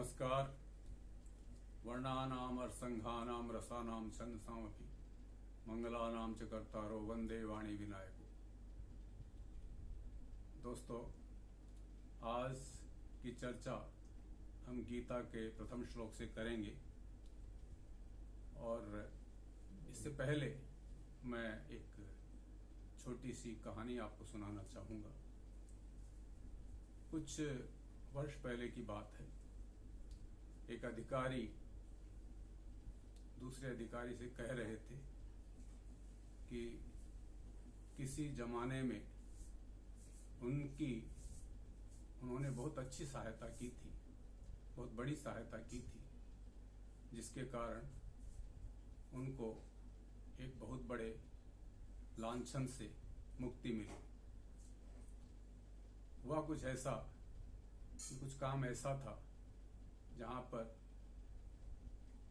नमस्कार। वर्णानाम अर्संघानाम रसानाम छंदसामपि मंगलानाम च कर्तारो वंदे वाणी विनायको। दोस्तों, आज की चर्चा हम गीता के प्रथम श्लोक से करेंगे और इससे पहले मैं एक छोटी सी कहानी आपको सुनाना चाहूंगा। कुछ वर्ष पहले की बात है। एक अधिकारी दूसरे अधिकारी से कह रहे थे कि किसी जमाने में उन्होंने बहुत अच्छी सहायता की थी, बहुत बड़ी सहायता की थी, जिसके कारण उनको एक बहुत बड़े लांछन से मुक्ति मिली। हुआ कुछ ऐसा कि कुछ काम ऐसा था जहां पर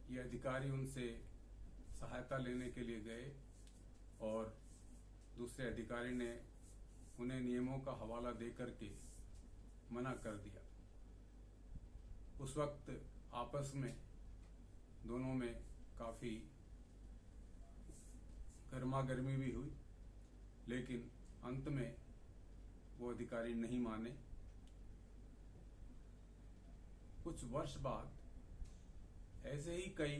ये अधिकारी उनसे सहायता लेने के लिए गए और दूसरे अधिकारी ने उन्हें नियमों का हवाला देकर के मना कर दिया। उस वक्त आपस में दोनों में काफी गर्मा गर्मी भी हुई, लेकिन अंत में वो अधिकारी नहीं माने। कुछ वर्ष बाद ऐसे ही कई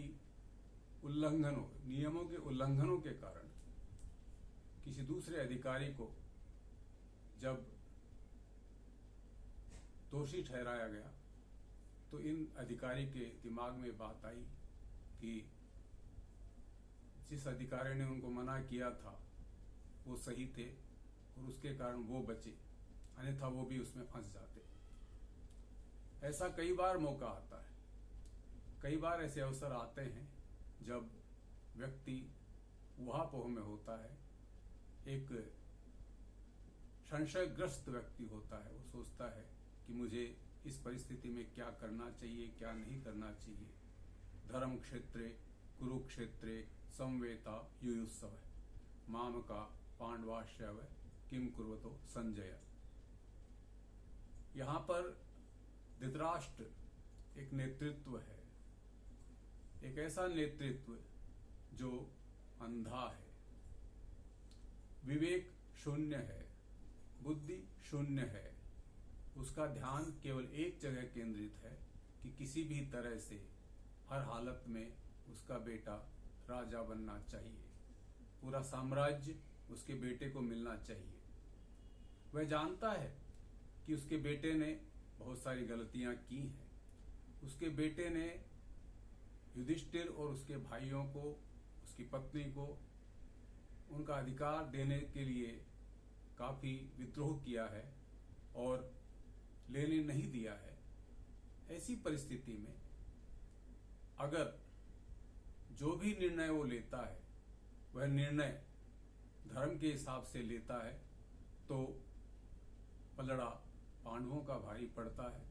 नियमों के उल्लंघनों के कारण किसी दूसरे अधिकारी को जब दोषी ठहराया गया तो इन अधिकारी के दिमाग में बात आई कि जिस अधिकारी ने उनको मना किया था वो सही थे और उसके कारण वो बचे, अन्यथा वो भी उसमें फंस जाते। ऐसा कई बार मौका आता है, कई बार ऐसे अवसर आते हैं जब व्यक्ति ऊहापोह में होता है, एक संशयग्रस्त व्यक्ति होता है। वो सोचता है कि मुझे इस परिस्थिति में क्या करना चाहिए, क्या नहीं करना चाहिए। धर्म क्षेत्रे कुरुक्षेत्रे संवेता युयुत्सव माम का पांडवाश्रय किम कुर्वतो संजय। यहां पर धृतराष्ट्र एक नेतृत्व है, एक ऐसा नेतृत्व जो अंधा है, विवेक शून्य है, बुद्धि शून्य है। उसका ध्यान केवल एक जगह केंद्रित है कि किसी भी तरह से हर हालत में उसका बेटा राजा बनना चाहिए, पूरा साम्राज्य उसके बेटे को मिलना चाहिए। वह जानता है कि उसके बेटे ने बहुत सारी गलतियां की हैं। उसके बेटे ने युधिष्ठिर और उसके भाइयों को, उसकी पत्नी को उनका अधिकार देने के लिए काफी विद्रोह किया है और लेने नहीं दिया है। ऐसी परिस्थिति में अगर जो भी निर्णय वो लेता है वह निर्णय धर्म के हिसाब से लेता है तो पलड़ा पांडवों का भारी पड़ता है,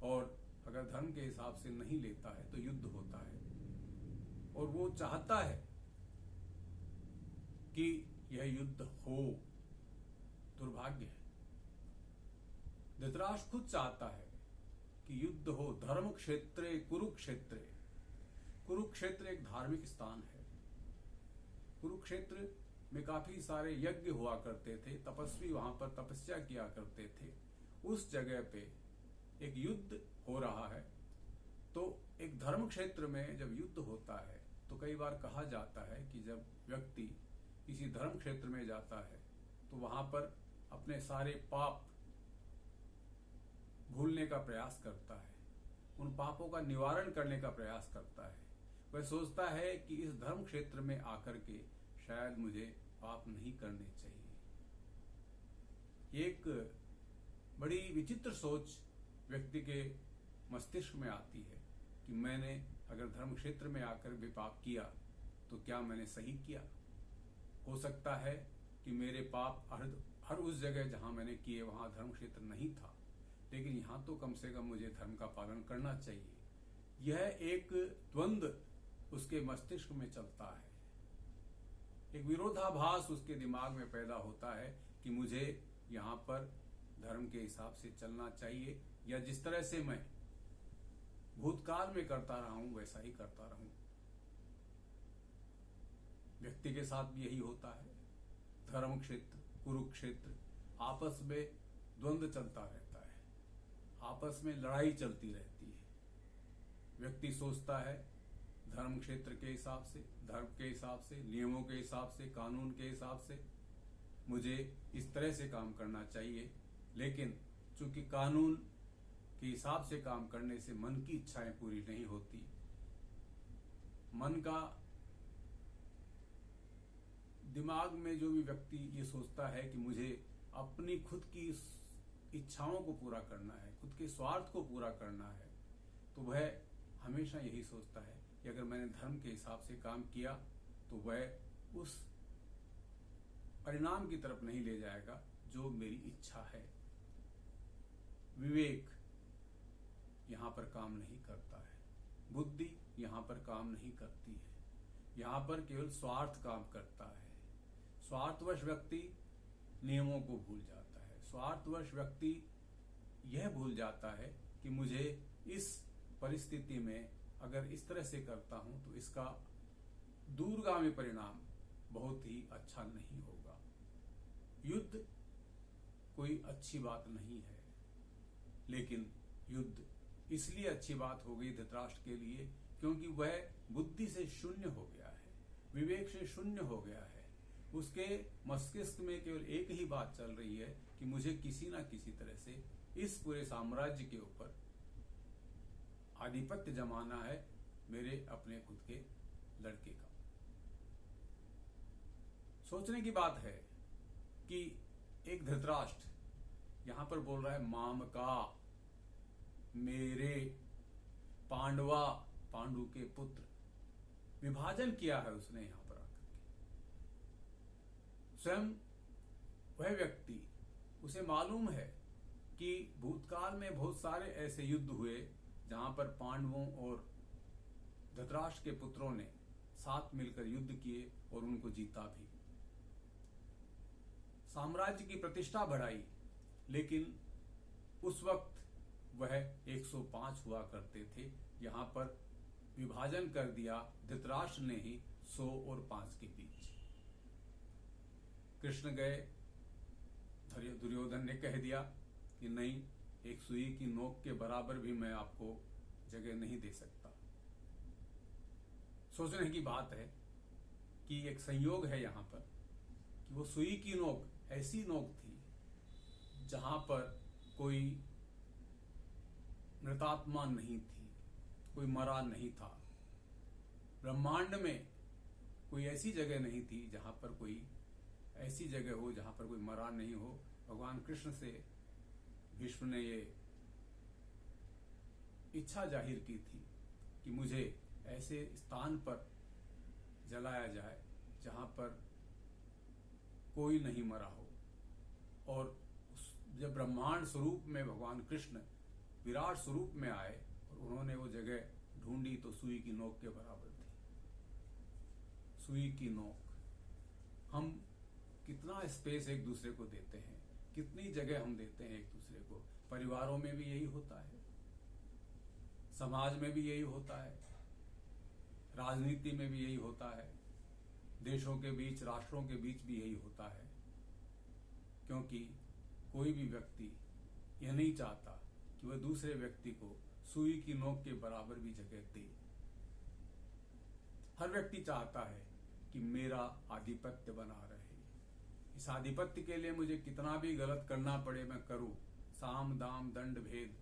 और अगर धर्म के हिसाब से नहीं लेता है तो युद्ध होता है। और वो चाहता है कि यह युद्ध हो, दुर्भाग्य है। धृतराष्ट्र खुद चाहता है कि युद्ध हो। धर्म क्षेत्रे कुरुक्षेत्रे, कुरुक्षेत्र एक धार्मिक स्थान है। कुरुक्षेत्र में काफी सारे यज्ञ हुआ करते थे, तपस्वी वहां पर तपस्या किया करते थे। उस जगह पे एक युद्ध हो रहा है, तो एक धर्म क्षेत्र में जब युद्ध होता है तो कई बार कहा जाता है कि जब व्यक्ति किसी धर्म क्षेत्र में जाता है तो वहां पर अपने सारे पाप भूलने का प्रयास करता है, उन पापों का निवारण करने का प्रयास करता है। वह सोचता है कि इस धर्म क्षेत्र में आकर के शायद मुझे पाप नहीं करने चाहिए। एक बड़ी विचित्र सोच व्यक्ति के मस्तिष्क में आती है कि मैंने अगर धर्म क्षेत्र में आकर भी पाप किया तो क्या मैंने सही किया? हो सकता है कि मेरे पाप हर उस जगह जहां मैंने किए वहां धर्म क्षेत्र नहीं था, लेकिन यहां तो कम से कम मुझे धर्म का पालन करना चाहिए। यह एक द्वंद्व उसके मस्तिष्क में चलता है, एक विरोधाभास उसके दिमाग में पैदा होता है कि मुझे यहां पर धर्म के हिसाब से चलना चाहिए, या जिस तरह से मैं भूतकाल में करता रहा हूं वैसा ही करता रहूं। व्यक्ति के साथ भी यही होता है। धर्म क्षेत्र, कुरुक्षेत्र, आपस में द्वंद्व चलता रहता है, आपस में लड़ाई चलती रहती है। व्यक्ति सोचता है धर्म क्षेत्र के हिसाब से, धर्म के हिसाब से, नियमों के हिसाब से, कानून के हिसाब से मुझे इस तरह से काम करना चाहिए, लेकिन चूंकि कानून के हिसाब से काम करने से मन की इच्छाएं पूरी नहीं होती, मन का दिमाग में जो भी व्यक्ति ये सोचता है कि मुझे अपनी खुद की इच्छाओं को पूरा करना है, खुद के स्वार्थ को पूरा करना है, तो वह हमेशा यही सोचता है कि अगर मैंने धर्म के हिसाब से काम किया तो वह उस परिणाम की तरफ नहीं ले जाएगा जो मेरी इच्छा है। विवेक यहां पर काम नहीं करता है, बुद्धि यहां पर काम नहीं करती है, यहां पर केवल स्वार्थ काम करता है। स्वार्थवश व्यक्ति नियमों को भूल जाता है, स्वार्थवश व्यक्ति यह भूल जाता है कि मुझे इस परिस्थिति में अगर इस तरह से करता हूं तो इसका दूरगामी परिणाम बहुत ही अच्छा नहीं होगा। युद्ध कोई अच्छी बात नहीं है, लेकिन युद्ध इसलिए अच्छी बात हो गई धृतराष्ट्र के लिए क्योंकि वह बुद्धि से शून्य हो गया है, विवेक से शून्य हो गया है। उसके मस्तिष्क में केवल एक ही बात चल रही है कि मुझे किसी ना किसी तरह से इस पूरे साम्राज्य के ऊपर आधिपत्य जमाना है, मेरे अपने खुद के लड़के का। सोचने की बात है कि एक धृतराष्ट्र यहां पर बोल रहा है माम का, मेरे, पांडवा, पांडु के पुत्र, विभाजन किया है उसने यहां पर आकर के। स्वयं वह व्यक्ति, उसे मालूम है कि भूतकाल में बहुत सारे ऐसे युद्ध हुए जहां पर पांडवों और धृतराष्ट्र के पुत्रों ने साथ मिलकर युद्ध किए और उनको जीता भी, साम्राज्य की प्रतिष्ठा बढ़ाई। लेकिन उस वक्त वह 105 हुआ करते थे, यहां पर विभाजन कर दिया धृतराष्ट्र ने ही 100 और 5 के बीच। कृष्ण गए, दुर्योधन ने कह दिया कि नहीं, एक सुई की नोक के बराबर भी मैं आपको जगह नहीं दे सकता। सोचने की बात है कि एक संयोग है यहां पर कि वो सुई की नोक ऐसी नोक थी जहां पर कोई मृतात्मा नहीं थी, कोई मरा नहीं था। ब्रह्मांड में कोई ऐसी जगह नहीं थी जहां पर कोई ऐसी जगह हो जहां पर कोई मरा नहीं हो। भगवान कृष्ण से भीष्म ने ये इच्छा जाहिर की थी कि मुझे ऐसे स्थान पर जलाया जाए जहां पर कोई नहीं मरा हो। और जब ब्रह्मांड स्वरूप में भगवान कृष्ण विराट स्वरूप में आए और उन्होंने वो जगह ढूंढी तो सुई की नोक के बराबर थी। सुई की नोक, हम कितना स्पेस एक दूसरे को देते हैं, कितनी जगह हम देते हैं एक दूसरे को। परिवारों में भी यही होता है, समाज में भी यही होता है, राजनीति में भी यही होता है, देशों के बीच, राष्ट्रों के बीच भी यही होता है। क्योंकि कोई भी व्यक्ति यह नहीं चाहता कि वह दूसरे व्यक्ति को सुई की नोक के बराबर भी जगह दे। हर व्यक्ति चाहता है कि मेरा आधिपत्य बना रहे। इस आधिपत्य के लिए मुझे कितना भी गलत करना पड़े मैं करूं, साम दाम दंड भेद,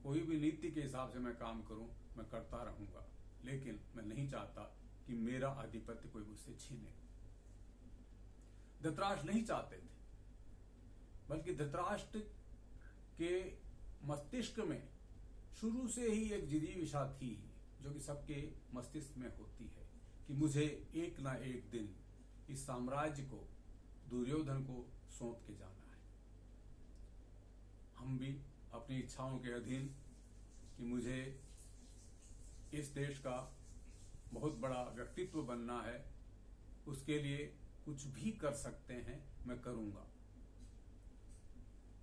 कोई भी नीति के हिसाब से मैं काम करूं, मैं करता रहूंगा। लेकिन मैं नहीं चाहता कि मेरा आधिपत्य कोई मुझसे छीने। धृतराष्ट्र नहीं चाहते थे, बल्कि धृतराष्ट्र के मस्तिष्क में शुरू से ही एक जिदी विषा थी जो कि सबके मस्तिष्क में होती है कि मुझे एक ना एक दिन इस साम्राज्य को, दुर्योधन को सौंप के जाना है। हम भी अपनी इच्छाओं के अधीन कि मुझे इस देश का बहुत बड़ा व्यक्तित्व बनना है, उसके लिए कुछ भी कर सकते हैं, मैं करूंगा।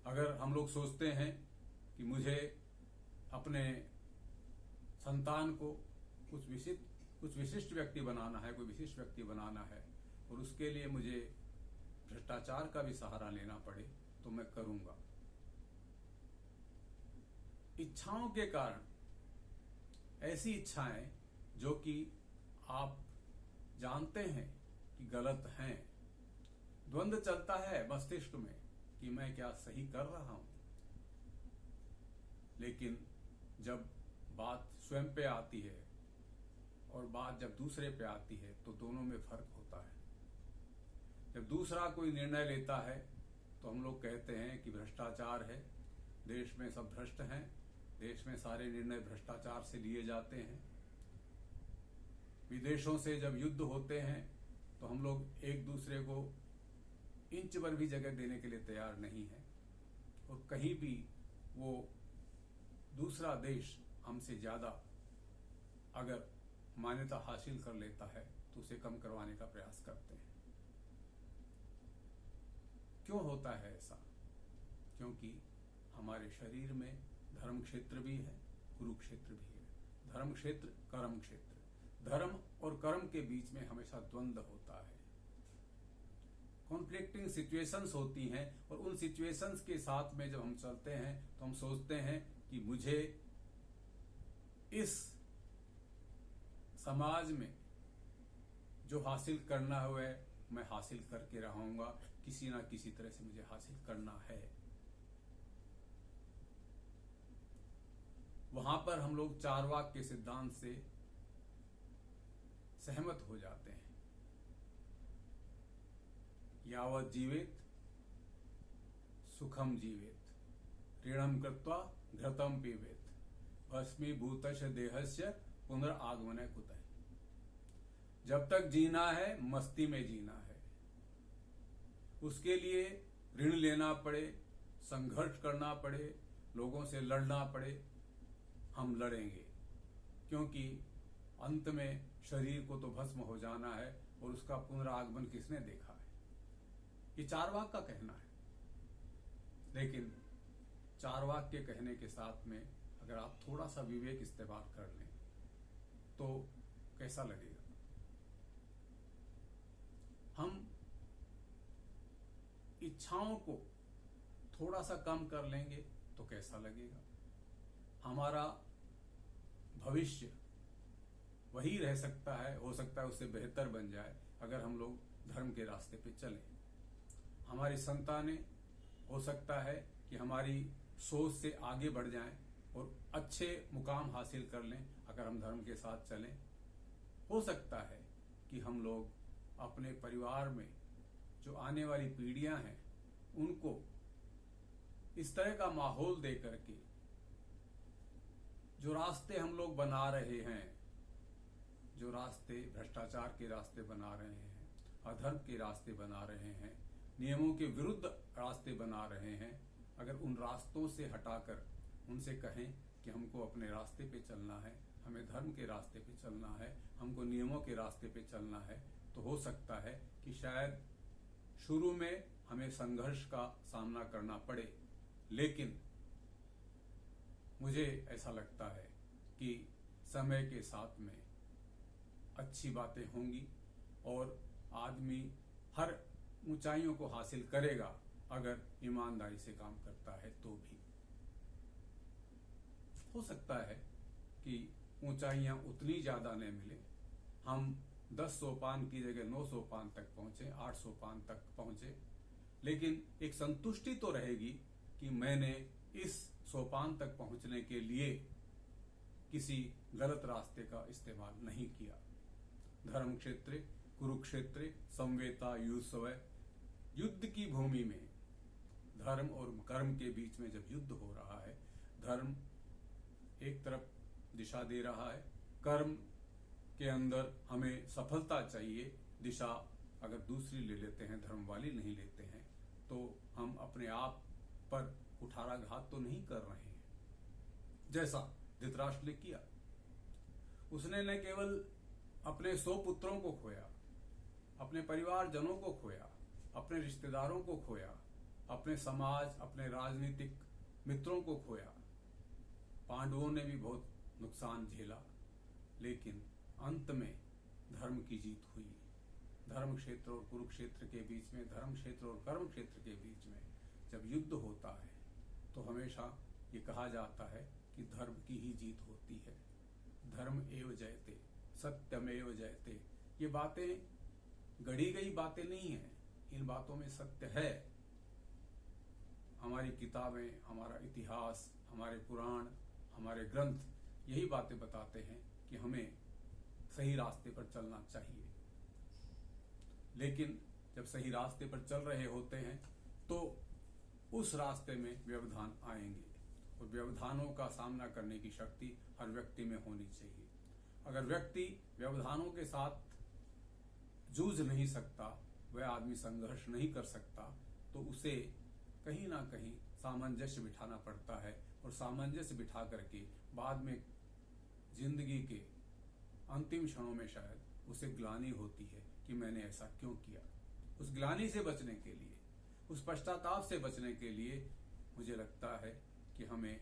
अगर हम लोग सोचते हैं कि मुझे अपने संतान को कुछ विशिष्ट व्यक्ति बनाना है, कोई विशिष्ट व्यक्ति बनाना है, और उसके लिए मुझे भ्रष्टाचार का भी सहारा लेना पड़े तो मैं करूंगा। इच्छाओं के कारण, ऐसी इच्छाएं जो कि आप जानते हैं कि गलत हैं, द्वंद्व चलता है मस्तिष्क में कि मैं क्या सही कर रहा हूं, लेकिन जब बात स्वयं पे आती है और बात जब दूसरे पे आती है तो दोनों में फर्क होता है। जब दूसरा कोई निर्णय लेता है तो हम लोग कहते हैं कि भ्रष्टाचार है, देश में सब भ्रष्ट हैं, देश में सारे निर्णय भ्रष्टाचार से लिए जाते हैं। विदेशों से जब युद्ध होते हैं तो हम लोग एक दूसरे को इंच भर भी जगह देने के लिए तैयार नहीं है, और कहीं भी वो दूसरा देश हमसे ज्यादा अगर मान्यता हासिल कर लेता है तो उसे कम करवाने का प्रयास करते हैं। क्यों होता है ऐसा? क्योंकि हमारे शरीर में धर्म क्षेत्र भी है, कुरुक्षेत्र भी है। धर्म क्षेत्र, कर्म क्षेत्र। धर्म और कर्म के बीच में हमेशा द्वंद्व होता है, कॉन्फ्लिक्टिंग सिचुएशंस होती हैं, और उन सिचुएशंस के साथ में जब हम चलते हैं तो हम सोचते हैं कि मुझे इस समाज में जो हासिल करना है मैं हासिल करके रहूंगा, किसी ना किसी तरह से मुझे हासिल करना है। वहां पर हम लोग चारवाक के सिद्धांत से सहमत हो जाते हैं। यावत जीवेत सुखम जीवेत, ऋणम कृत्वा घृतम पीवेत, भस्मीभूतश देहस्य पुनरागमने कुतः। जब तक जीना है मस्ती में जीना है, उसके लिए ऋण लेना पड़े, संघर्ष करना पड़े, लोगों से लड़ना पड़े, हम लड़ेंगे, क्योंकि अंत में शरीर को तो भस्म हो जाना है और उसका पुनरागमन किसने देखा है? ये चारवाक का कहना है। लेकिन चारवाक के कहने के साथ में अगर आप थोड़ा सा विवेक इस्तेमाल कर लें तो कैसा लगेगा? हम इच्छाओं को थोड़ा सा कम कर लेंगे तो कैसा लगेगा? हमारा भविष्य वही रह सकता है, हो सकता है उससे बेहतर बन जाए अगर हम लोग धर्म के रास्ते पे चलें। हमारी संतानें हो सकता है कि हमारी सोच से आगे बढ़ जाएं और अच्छे मुकाम हासिल कर लें अगर हम धर्म के साथ चलें। हो सकता है कि हम लोग अपने परिवार में जो आने वाली पीढ़ियां हैं उनको इस तरह का माहौल दे करके जो रास्ते हम लोग बना रहे हैं, जो रास्ते भ्रष्टाचार के रास्ते बना रहे हैं, अधर्म के रास्ते बना रहे हैं, नियमों के विरुद्ध रास्ते बना रहे हैं, अगर उन रास्तों से हटाकर उनसे कहें कि हमको अपने रास्ते पे चलना है, हमें धर्म के रास्ते पे चलना है, हमको नियमों के रास्ते पे चलना है, तो हो सकता है कि शायद शुरू में हमें संघर्ष का सामना करना पड़े, लेकिन मुझे ऐसा लगता है कि समय के साथ में अच्छी बातें होंगी और आदमी हर ऊंचाइयों को हासिल करेगा अगर ईमानदारी से काम करता है। तो भी हो सकता है कि ऊंचाइयां उतनी ज्यादा न मिले, हम 10 सोपान की जगह 9 सोपान तक पहुंचे, 8 सोपान तक पहुंचे, लेकिन एक संतुष्टि तो रहेगी कि मैंने इस सोपान तक पहुंचने के लिए किसी गलत रास्ते का इस्तेमाल नहीं किया। धर्म क्षेत्र, कुरुक्षेत्र, संवेता युत्सव, युद्ध की भूमि में धर्म और कर्म के बीच में जब युद्ध हो रहा है, धर्म एक तरफ दिशा दे रहा है, कर्म के अंदर हमें सफलता चाहिए, दिशा अगर दूसरी ले लेते हैं, धर्म वाली नहीं लेते हैं, तो हम अपने आप पर कुठाराघात तो नहीं कर रहे हैं। जैसा धृतराष्ट्र ने किया, उसने न केवल अपने 100 पुत्रों को खोया, अपने परिवारजनों को खोया, अपने रिश्तेदारों को खोया, अपने समाज, अपने राजनीतिक मित्रों को खोया। पांडवों ने भी बहुत नुकसान झेला, लेकिन अंत में धर्म की जीत हुई। धर्म क्षेत्र और कुरुक्षेत्र के बीच में, धर्म क्षेत्र और कर्म क्षेत्र के बीच में जब युद्ध होता है तो हमेशा ये कहा जाता है कि धर्म की ही जीत होती है। धर्म एव जयते, सत्यमेव जयते। ये बातें गढ़ी गई बातें नहीं हैं, इन बातों में सत्य है। हमारी किताबें, हमारा इतिहास, हमारे पुराण, हमारे ग्रंथ यही बातें बताते हैं कि हमें सही रास्ते पर चलना चाहिए। लेकिन जब सही रास्ते पर चल रहे होते हैं तो उस रास्ते में व्यवधान आएंगे, और व्यवधानों का सामना करने की शक्ति हर व्यक्ति में होनी चाहिए। अगर व्यक्ति व्यवधानों के साथ जूझ नहीं सकता, वह आदमी संघर्ष नहीं कर सकता, तो उसे कहीं ना कहीं सामंजस्य बिठाना पड़ता है, और सामंजस्य बिठा करके बाद में जिंदगी के अंतिम क्षणों में शायद उसे ग्लानि होती है कि मैंने ऐसा क्यों किया। उस ग्लानि से बचने के लिए, उस पश्चाताप से बचने के लिए मुझे लगता है कि हमें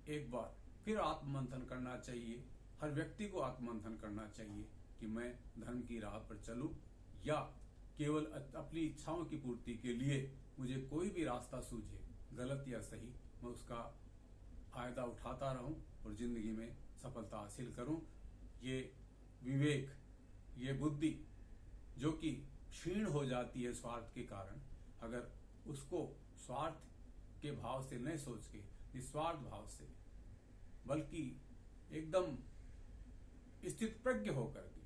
एक बार फिर आत्ममंथन करना चाहिए। हर व्यक्ति को आत्ममंथन करना चाहिए कि मैं धर्म की राह पर चलूं, या केवल अपनी इच्छाओं की पूर्ति के लिए मुझे कोई भी रास्ता सूझे, गलत या सही, मैं उसका फायदा उठाता रहूं और जिंदगी में सफलता हासिल करूं। ये विवेक, ये बुद्धि जो कि क्षीण हो जाती है स्वार्थ के कारण, अगर उसको स्वार्थ के भाव से न सोच के निस्वार्थ भाव से, बल्कि एकदम स्थित प्रज्ञ होकर के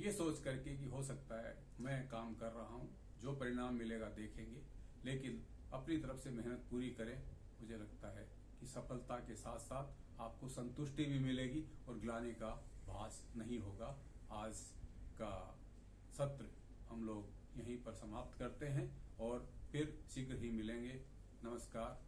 ये सोच करके कि हो सकता है मैं काम कर रहा हूं, जो परिणाम मिलेगा देखेंगे, लेकिन अपनी तरफ से मेहनत पूरी करें, मुझे लगता है कि सफलता के साथ साथ आपको संतुष्टि भी मिलेगी और ग्लानि का भास नहीं होगा। आज का सत्र हम लोग यहीं पर समाप्त करते हैं और फिर शीघ्र ही मिलेंगे। नमस्कार।